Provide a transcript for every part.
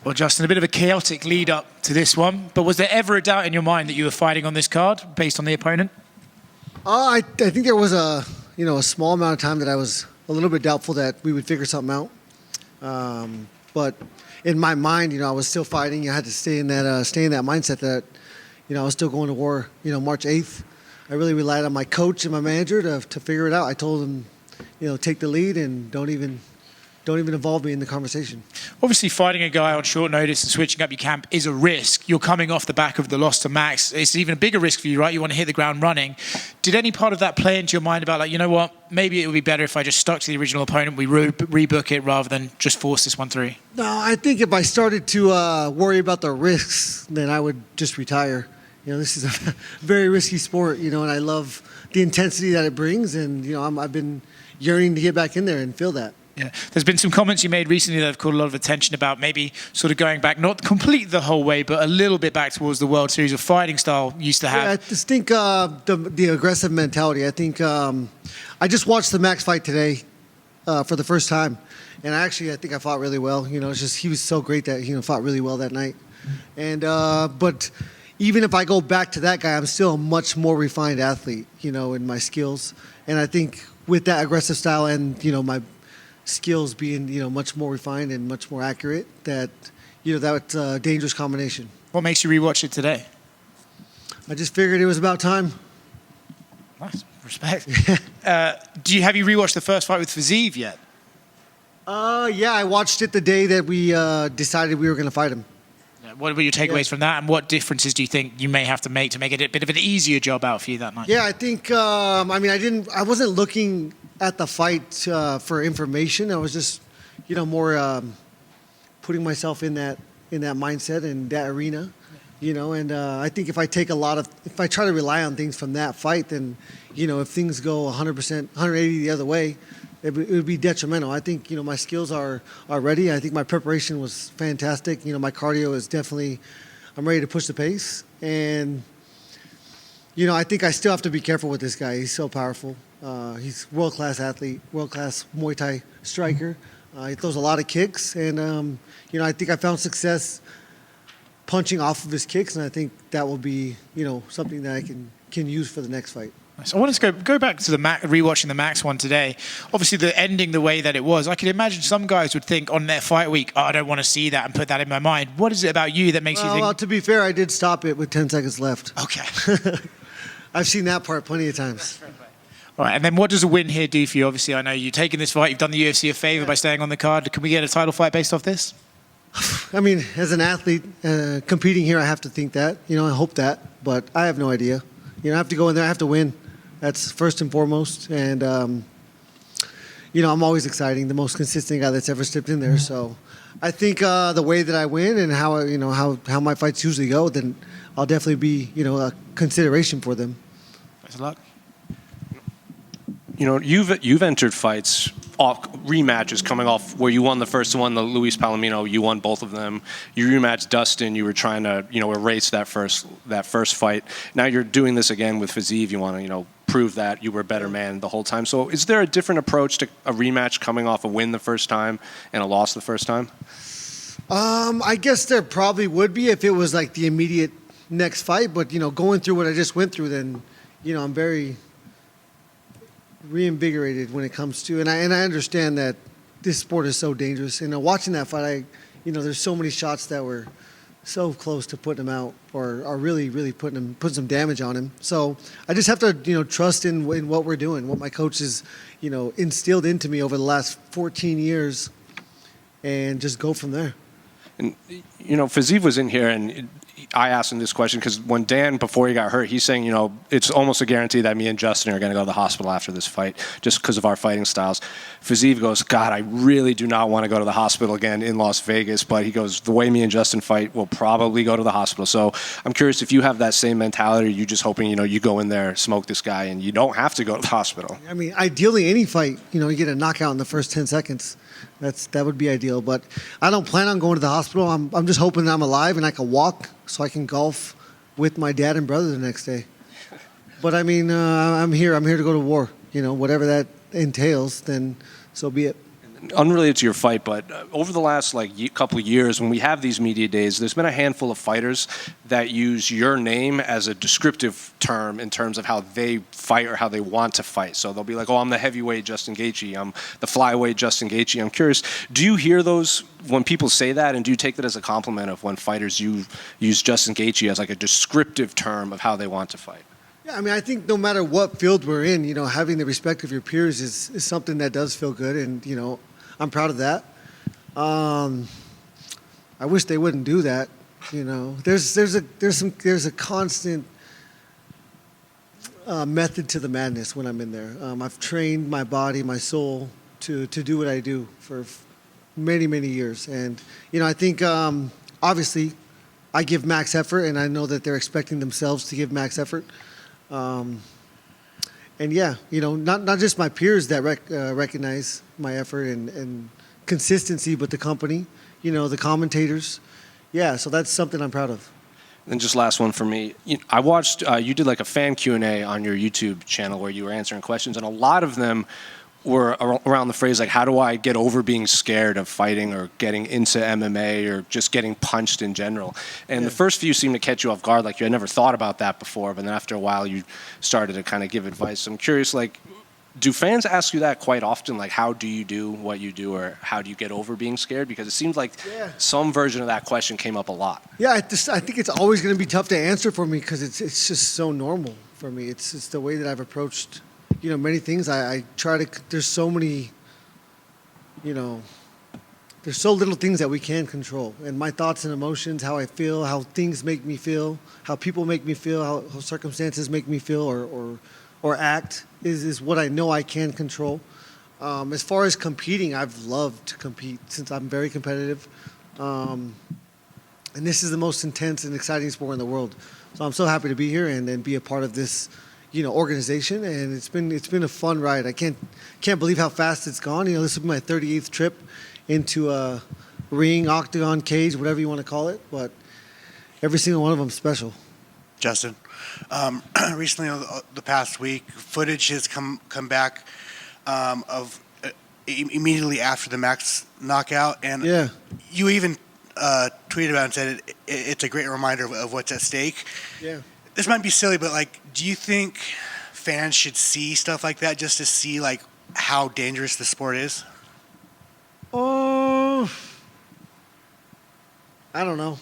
Well, Justin, a bit of a chaotic lead up to this one, but was there ever a doubt in your mind that you were fighting on this card based on the opponent? I think there was a small amount of time that I was a little bit doubtful that we would figure something out. But in my mind, I was still fighting. I had to stay in that mindset that I was still going to war. March 8th. I really relied on my coach and my manager to figure it out. I told them, take the lead and don't even involve me in the conversation. Obviously, fighting a guy on short notice and switching up your camp is a risk. You're coming off the back of the loss to Max. It's even a bigger risk for you, right? You want to hit the ground running. Did any part of that play into your mind about, maybe it would be better if I just stuck to the original opponent, we rebook it rather than just force this one through? No, I think if I started to worry about the risks, then I would just retire. This is a very risky sport, and I love the intensity that it brings, and I've been yearning to get back in there and feel that. Yeah, there's been some comments you made recently that have caught a lot of attention about maybe sort of going back, not complete the whole way, but a little bit back towards the World Series of fighting style you used to have. Yeah, I just think the aggressive mentality. I think I just watched the Max fight today for the first time, and I think I fought really well. It's just he was so great that he fought really well that night. And but even if I go back to that guy, I'm still a much more refined athlete, in my skills. And I think with that aggressive style and my skills being much more refined and much more accurate, that's a dangerous combination. What makes you rewatch it today? I just figured it was about time. Nice, respect. Have you rewatched the first fight with Fiziev yet? Yeah, I watched it the day that we decided we were going to fight him. What were your takeaways from that, and what differences do you think you may have to make it a bit of an easier job out for you that night? Yeah, I think I wasn't looking at the fight for information. I was just more putting myself in that mindset and that arena, and I think if I try to rely on things from that fight, then if things go 100%, 180 the other way, it would be detrimental. I think my skills are ready. I think my preparation was fantastic. My cardio is definitely, I'm ready to push the pace. And I think I still have to be careful with this guy. He's so powerful. He's a world-class athlete, world-class Muay Thai striker. He throws a lot of kicks, and I think I found success punching off of his kicks, and I think that will be something that I can use for the next fight. So I want to go back to rewatching the Max one today. Obviously, the ending the way that it was, I can imagine some guys would think on their fight week, I don't want to see that and put that in my mind. What is it about you that makes you think? Well, to be fair, I did stop it with 10 seconds left. Okay. I've seen that part plenty of times. All right, and then what does a win here do for you? Obviously, I know you've taken this fight, you've done the UFC a favor by staying on the card. Can we get a title fight based off this? I mean, as an athlete competing here, I have to think that. I hope that, but I have no idea. I have to go in there, I have to win. That's first and foremost, and I'm always exciting, the most consistent guy that's ever stepped in there. So, I think the way that I win and how my fights usually go, then I'll definitely be a consideration for them. Thanks a lot. You've entered fights, rematches coming off where you won the first one, the Luis Palomino, you won both of them. You rematched Dustin, you were trying to erase that first fight. Now you're doing this again with Fiziev. You want to prove that you were a better man the whole time. So is there a different approach to a rematch coming off a win the first time and a loss the first time? I guess there probably would be if it was like the immediate next fight. But going through what I just went through, then I'm very reinvigorated when it comes to, and I understand that this sport is so dangerous. Watching that fight, there's so many shots that were so close to putting him out, or are really putting some damage on him. So I just have to trust in what we're doing, what my coach has instilled into me over the last 14 years, and just go from there. And Fiziev was in here, and I asked him this question because when Dan, before he got hurt, he's saying, it's almost a guarantee that me and Justin are going to go to the hospital after this fight just because of our fighting styles. Fiziev goes, God, I really do not want to go to the hospital again in Las Vegas, but he goes, the way me and Justin fight, we'll probably go to the hospital. So I'm curious if you have that same mentality, or are you just hoping, you go in there, smoke this guy, and you don't have to go to the hospital? I mean, ideally, any fight, you get a knockout in the first 10 seconds. That would be ideal, but I don't plan on going to the hospital. I'm just hoping that I'm alive and I can walk so I can golf with my dad and brother the next day. But I mean, I'm here to go to war. Whatever that entails, then so be it. unrelated to your fight, but over the last couple of years, when we have these media days, there's been a handful of fighters that use your name as a descriptive term in terms of how they fight or how they want to fight. So they'll be like, "Oh, I'm the heavyweight Justin Gaethje. I'm the flyweight Justin Gaethje." I'm curious, do you hear those when people say that, and do you take that as a compliment of when fighters use Justin Gaethje as like a descriptive term of how they want to fight? Yeah, I mean, I think no matter what field we're in, having the respect of your peers is something that does feel good, and I'm proud of that. I wish they wouldn't do that. There's a constant method to the madness when I'm in there. I've trained my body, my soul to do what I do for many, many years, and I think obviously I give max effort, and I know that they're expecting themselves to give max effort. And yeah, not just my peers that recognize my effort and consistency, but the company, the commentators. Yeah, so that's something I'm proud of. And just last one for me. I watched, you did like a fan Q&A on your YouTube channel where you were answering questions, and a lot of them were around the phrase, like, how do I get over being scared of fighting or getting into MMA or just getting punched in general? And the first few seemed to catch you off guard, like you had never thought about that before, but then after a while you started to kind of give advice. So I'm curious, do fans ask you that quite often? Like, how do you do what you do, or how do you get over being scared? Because it seems like some version of that question came up a lot. Yeah, I think it's always going to be tough to answer for me because it's just so normal for me. It's the way that I've approached many things. I try to, there's so many, there's so little things that we can control. And my thoughts and emotions, how I feel, how things make me feel, how people make me feel, how circumstances make me feel or act is what I know I can control. As far as competing, I've loved to compete since I'm very competitive. And this is the most intense and exciting sport in the world. So I'm so happy to be here and be a part of this organization, and it's been a fun ride. I can't believe how fast it's gone. This will be my 38th trip into a ring, octagon, cage, whatever you want to call it, but every single one of them is special. Justin, recently, the past week, footage has come back of immediately after the Max knockout, and you even tweeted about it and said it's a great reminder of what's at stake. Yeah. This might be silly, but do you think fans should see stuff like that just to see how dangerous the sport is? Oh, I don't know.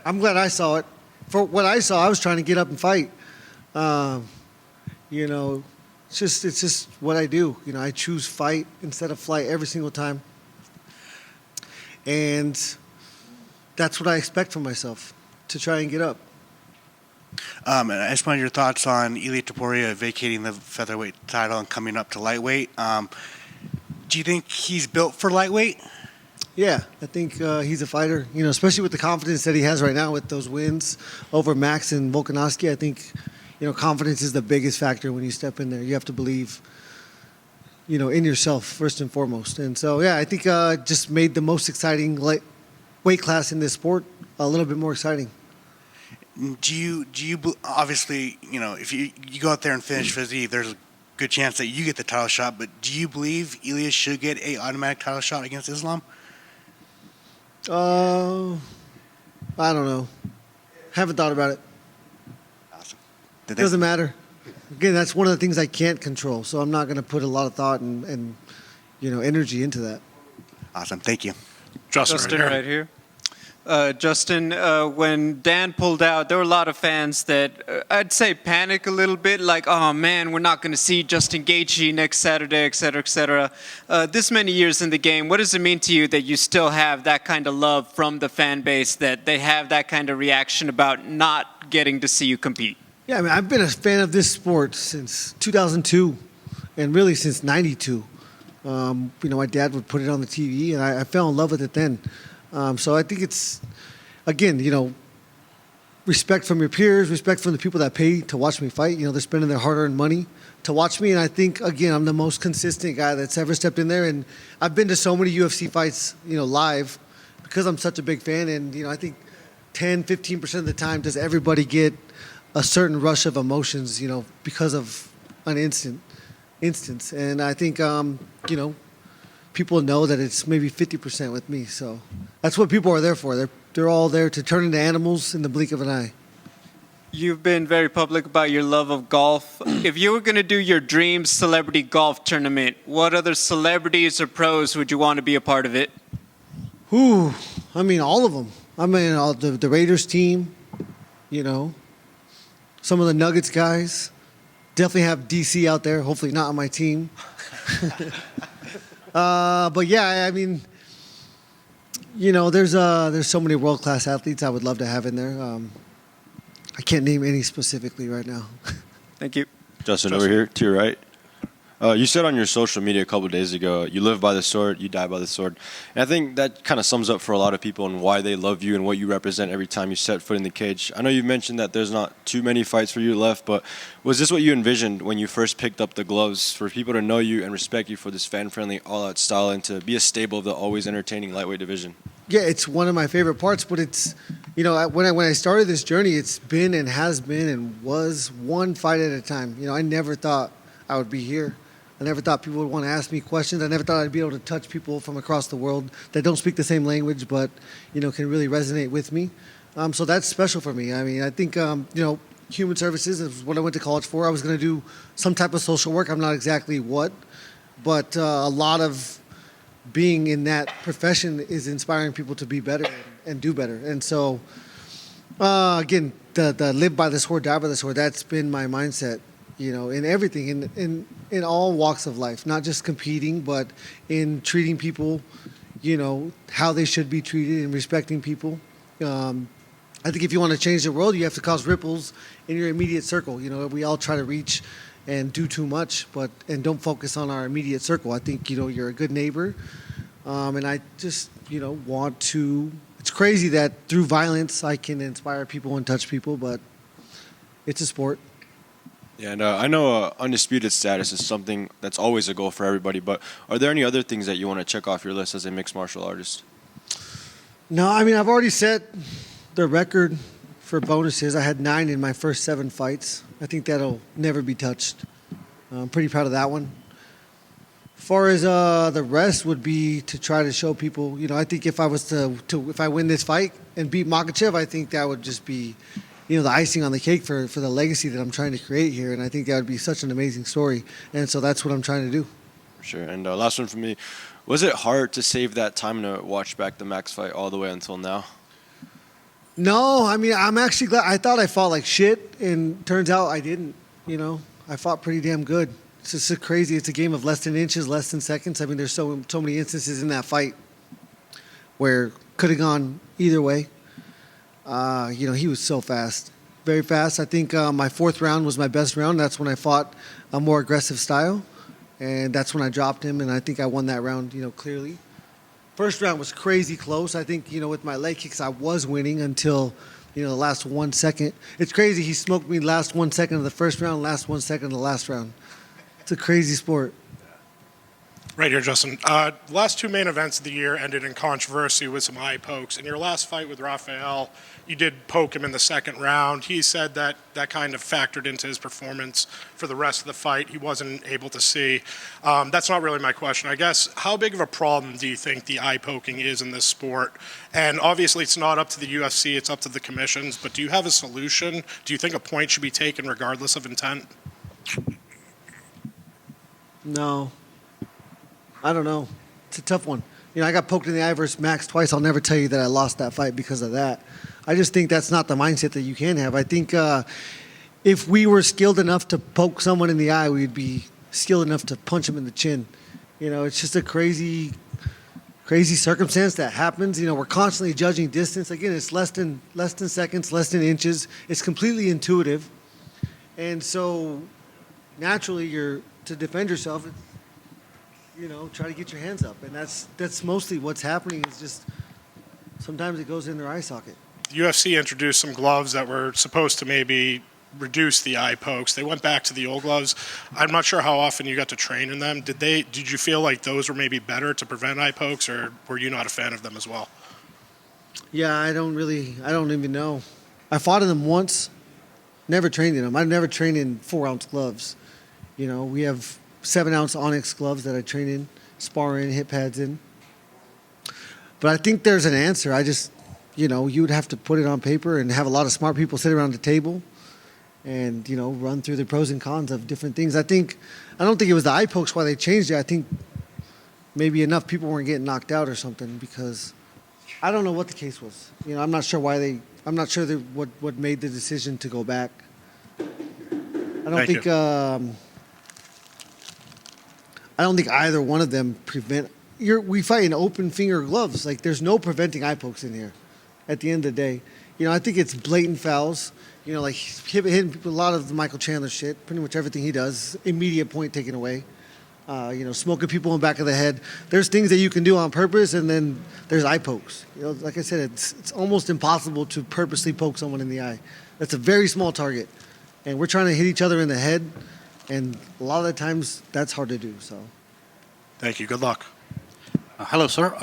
I'm glad I saw it. For what I saw, I was trying to get up and fight. It's just what I do. I choose fight instead of flight every single time, and that's what I expect from myself, to try and get up. And I just wanted your thoughts on Ilia Topuria vacating the featherweight title and coming up to lightweight. Do you think he's built for lightweight? Yeah, I think he's a fighter, especially with the confidence that he has right now with those wins over Max and Volkanovski. I think, confidence is the biggest factor when you step in there. You have to believe, in yourself first and foremost. And so, yeah, I think just made the most exciting weight class in this sport a little bit more exciting. Do you obviously, if you go out there and finish Fiziev, there's a good chance that you get the title shot, but do you believe Ilia should get an automatic title shot against Islam? I don't know. Haven't thought about it. Awesome. Doesn't matter. Again, that's one of the things I can't control, so I'm not going to put a lot of thought and energy into that. Awesome. Thank you. Justin right here. Justin, when Dan pulled out, there were a lot of fans that I'd say panic a little bit, like, oh man, we're not going to see Justin Gaethje next Saturday, et cetera, et cetera. This many years in the game, what does it mean to you that you still have that kind of love from the fan base, that they have that kind of reaction about not getting to see you compete? Yeah, I mean, I've been a fan of this sport since 2002 and really since 92. My dad would put it on the TV, and I fell in love with it then. So I think it's, again, respect from your peers, respect from the people that pay to watch me fight. They're spending their hard-earned money to watch me, and I think, again, I'm the most consistent guy that's ever stepped in there. And I've been to so many UFC fights, live, because I'm such a big fan. And, I think 10, 15% of the time does everybody get a certain rush of emotions, people people know that it's maybe 50% with me. So that's what people are there for. They're all there to turn into animals in the blink of an eye. You've been very public about your love of golf. If you were going to do your dream celebrity golf tournament, what other celebrities or pros would you want to be a part of it? Ooh, I mean, all of them. I mean, the Raiders team, you know, some of the Nuggets guys. Definitely have DC out there. Hopefully not on my team. But yeah, I mean, you know, there's so many world-class athletes I would love to have in there. I can't name any specifically right now. Thank you. Justin, over here to your right. You said on your social media a couple of days ago, you live by the sword, you die by the sword. And I think that kind of sums up for a lot of people and why they love you and what you represent every time you set foot in the cage. I know you mentioned that there's not too many fights for you left, but was this what you envisioned when you first picked up the gloves, for people to know you and respect you for this fan-friendly, all-out style and to be a staple of the always entertaining lightweight division? Yeah, it's one of my favorite parts, but it's, you know, when I started this journey, it's been and has been and was one fight at a time. You know, I never thought I would be here. I never thought people would want to ask me questions. I never thought I'd be able to touch people from across the world that don't speak the same language, but, you know, can really resonate with me. So that's special for me. I mean, I think, you know, human services is what I went to college for. I was going to do some type of social work. I'm not exactly what, but a lot of being in that profession is inspiring people to be better and do better. And so, again, the live by the sword, die by the sword, that's been my mindset, you know, in everything, in all walks of life, not just competing, but in treating people, you know, how they should be treated and respecting people. I think if you want to change the world, you have to cause ripples in your immediate circle. You know, we all try to reach and do too much, and don't focus on our immediate circle. I think, you know, you're a good neighbor, and I just, you know, want to. It's crazy that through violence I can inspire people and touch people, but it's a sport. Yeah, and I know undisputed status is something that's always a goal for everybody, but are there any other things that you want to check off your list as a mixed martial artist? No, I mean, I've already set the record for bonuses. I had 9 in my first 7 fights. I think that'll never be touched. I'm pretty proud of that one. As far as the rest would be to try to show people, you know, I think if I was if I win this fight and beat Makhachev, I think that would just be, you know, the icing on the cake for the legacy that I'm trying to create here. And I think that would be such an amazing story. And so that's what I'm trying to do. For sure. And last one for me. Was it hard to save that time to watch back the Max fight all the way until now? No, I mean, I'm actually glad. I thought I fought like shit, and turns out I didn't, you know. I fought pretty damn good. It's just so crazy. It's a game of less than inches, less than seconds. I mean, there's so many instances in that fight where could have gone either way. You know, he was so fast, very fast. I think my 4th round was my best round. That's when I fought a more aggressive style, and that's when I dropped him, and I think I won that round, you know, clearly. First round was crazy close. I think, you know, with my leg kicks, I was winning until, you know, the last 1 second. It's crazy. He smoked me last 1 second of the first round, last 1 second of the last round. It's a crazy sport. Right here, Justin. The last 2 main events of the year ended in controversy with some eye pokes. In your last fight with Rafael, you did poke him in the 2nd round. He said that that kind of factored into his performance for the rest of the fight. He wasn't able to see. That's not really my question. I guess, how big of a problem do you think the eye poking is in this sport? And obviously it's not up to the UFC, it's up to the commissions, but do you have a solution? Do you think a point should be taken regardless of intent? No. I don't know. It's a tough one. You know, I got poked in the eye versus Max twice. I'll never tell you that I lost that fight because of that. I just think that's not the mindset that you can have. I think if we were skilled enough to poke someone in the eye, we'd be skilled enough to punch him in the chin. You know, it's just a crazy circumstance that happens. You know, we're constantly judging distance. Again, it's less than seconds, less than inches. It's completely intuitive. And so naturally, to defend yourself, you know, try to get your hands up. And that's mostly what's happening, is just sometimes it goes in their eye socket. The UFC introduced some gloves that were supposed to maybe reduce the eye pokes. They went back to the old gloves. I'm not sure how often you got to train in them. Did you feel like those were maybe better to prevent eye pokes, or were you not a fan of them as well? Yeah, I don't even know. I fought in them once, never trained in them. I've never trained in 4-ounce gloves. You know, we have 7-ounce Onyx gloves that I train in, sparring, hit pads in. But I think there's an answer. I just, you would have to put it on paper and have a lot of smart people sit around the table and, run through the pros and cons of different things. I don't think it was the eye pokes why they changed it. I think maybe enough people weren't getting knocked out or something, because I don't know what the case was. I'm not sure what made the decision to go back. I don't think either one of them prevent. We fight in open finger gloves. Like, there's no preventing eye pokes in here. At the end of the day, I think it's blatant fouls. Like hitting people, a lot of the Michael Chandler shit. Pretty much everything he does, immediate point taken away. Smoking people in the back of the head. There's things that you can do on purpose, and then there's eye pokes. Like I said, it's almost impossible to purposely poke someone in the eye. That's a very small target, and we're trying to hit each other in the head, and a lot of the times that's hard to do. So, Thank you. Good luck. Hello, sir.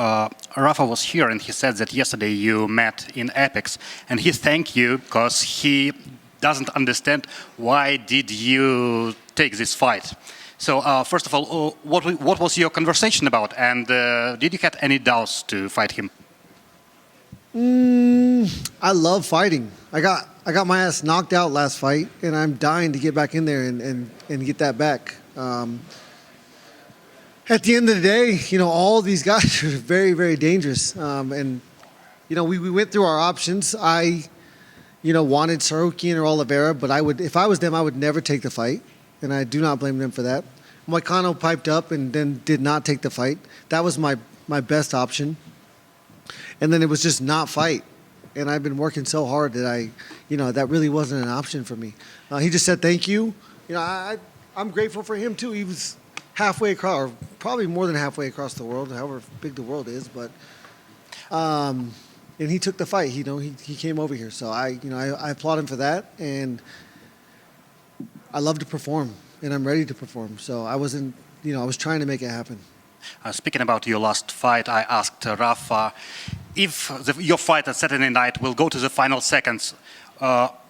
Rafa was here, and he said that yesterday you met in Apex, and he thanked you because he doesn't understand why did you take this fight. So, first of all, what was your conversation about, and did you have any doubts to fight him? I love fighting. I got my ass knocked out last fight, and I'm dying to get back in there and get that back. At the end of the day, all these guys are very, very dangerous. We went through our options. I, wanted Sarukian or Oliveira, but if I was them, I would never take the fight, and I do not blame them for that. Moicano piped up and then did not take the fight. That was my best option. And then it was just not fight. And I've been working so hard that that really wasn't an option for me. He just said thank you. I'm grateful for him too. He was halfway across, or probably more than halfway across the world, however big the world is. But and he took the fight. He came over here. So I applaud him for that. And I love to perform, and I'm ready to perform. So I wasn't, I was trying to make it happen. Speaking about your last fight, I asked Rafa if your fight at Saturday night will go to the final seconds.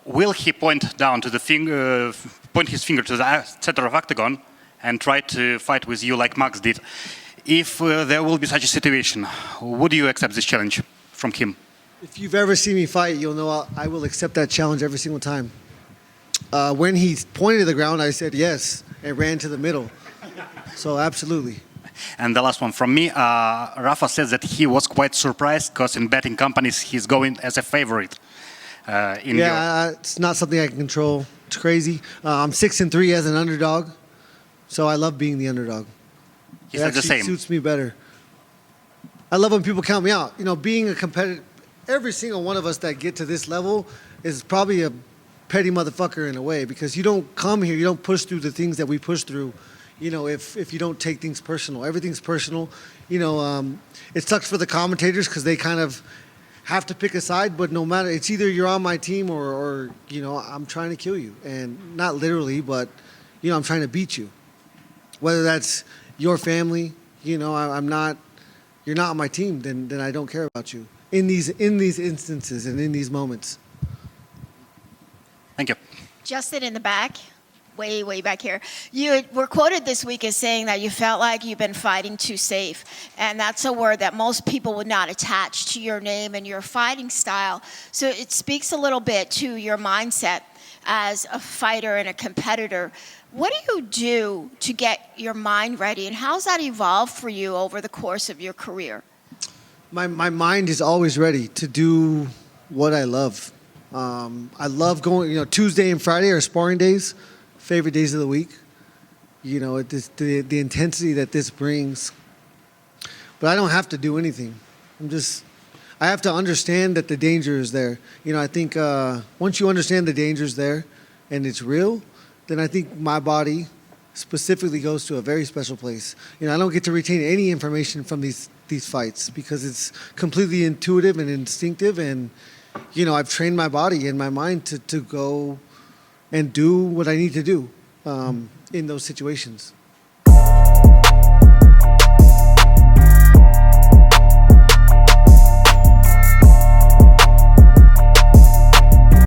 Will he point his finger to the center of octagon and try to fight with you like Max did? If there will be such a situation, would you accept this challenge from him? If you've ever seen me fight, you'll know I will accept that challenge every single time. When he pointed to the ground, I said yes and ran to the middle. So absolutely. And the last one from me, Rafa says that he was quite surprised because in betting companies he's going as a favorite. It's not something I can control. It's crazy. I'm 6-3 as an underdog, so I love being the underdog. He said the same. It suits me better. I love when people count me out. Being a competitor, every single one of us that get to this level is probably a petty motherfucker in a way, because you don't come here, you don't push through the things that we push through, if you don't take things personal. Everything's personal. It sucks for the commentators because they kind of have to pick a side, but no matter, it's either you're on my team or I'm trying to kill you. And not literally, but, I'm trying to beat you. Whether that's your family, you're not on my team, then I don't care about you. In these instances and in these moments. Thank you. Justin in the back, way back here. You were quoted this week as saying that you felt like you've been fighting too safe. And that's a word that most people would not attach to your name and your fighting style. So it speaks a little bit to your mindset as a fighter and a competitor. What do you do to get your mind ready, and how's that evolved for you over the course of your career? My mind is always ready to do what I love. I love going, Tuesday and Friday are sparring days, favorite days of the week. The intensity that this brings. But I don't have to do anything. I have to understand that the danger is there. I think once you understand the danger is there and it's real, then I think my body specifically goes to a very special place. I don't get to retain any information from these fights because it's completely intuitive and instinctive, and I've trained my body and my mind to go and do what I need to do in those situations.